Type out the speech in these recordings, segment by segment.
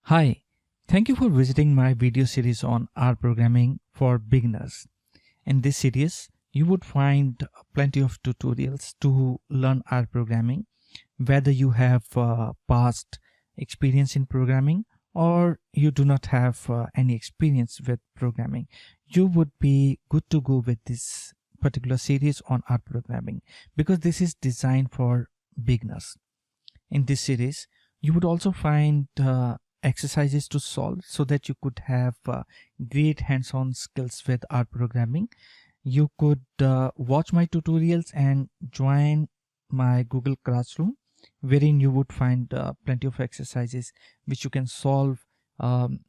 Hi, thank you for visiting my video series on R programming for beginners. In this series, you would find plenty of tutorials to learn R programming, whether you have past experience in programming or you do not have any experience with programming. You would be good to go with this particular series on R programming because this is designed for beginners. In this series, you would also find exercises to solve so that you could have great hands-on skills with R programming. You could watch my tutorials and join my Google Classroom, wherein you would find plenty of exercises which you can solve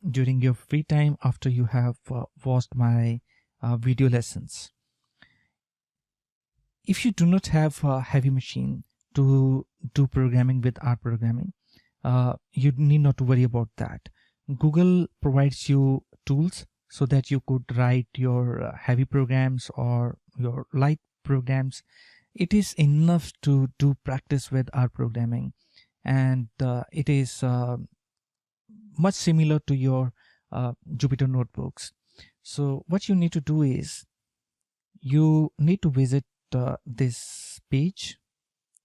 during your free time after you have watched my video lessons. If you do not have a heavy machine to do programming with R programming, you need not to worry about that. Google provides you tools so that you could write your heavy programs or your light programs. It is enough to do practice with R programming, and it is much similar to your Jupyter notebooks. So what you need to do is you need to visit this page,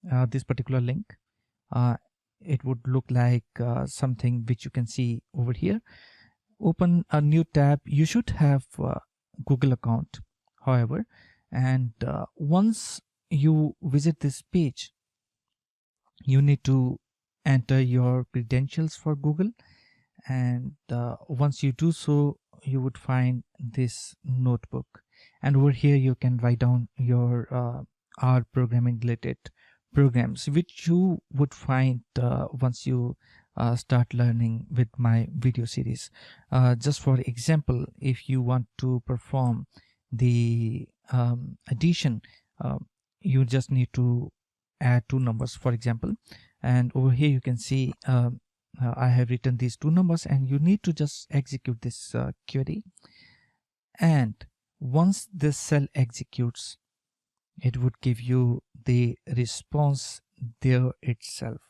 this particular link. It would look like something which you can see over here. Open a new tab. You should have a Google account, however, and once you visit this page, you need to enter your credentials for Google, and once you do so, you would find this notebook, and over here you can write down your R programming related programs which you would find once you start learning with my video series. Just for example, if you want to perform the addition, you just need to add two numbers, for example, and over here you can see I have written these two numbers, and you need to just execute this query, and once this cell executes, it would give you the response there itself.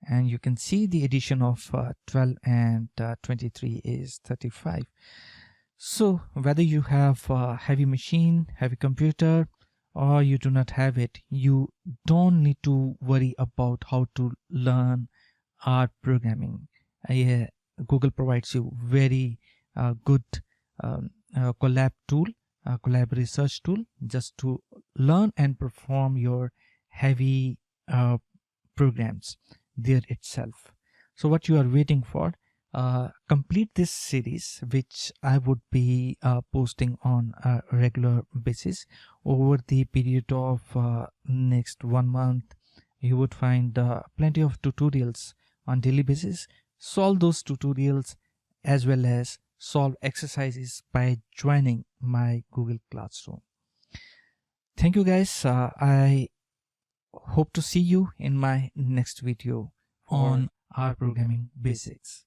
And you can see the addition of 12 and 23 is 35. So whether you have a heavy machine, heavy computer, or you do not have it, you don't need to worry about how to learn R programming. Google provides you very good Colab tool, Colab research tool, just to learn and perform your heavy programs there itself. So what you are waiting for, complete this series, which I would be posting on a regular basis over the period of next 1 month. You would find plenty of tutorials on daily basis. Solve those tutorials as well as solve exercises by joining my Google Classroom. Thank you guys. I hope to see you in my next video on R programming basics.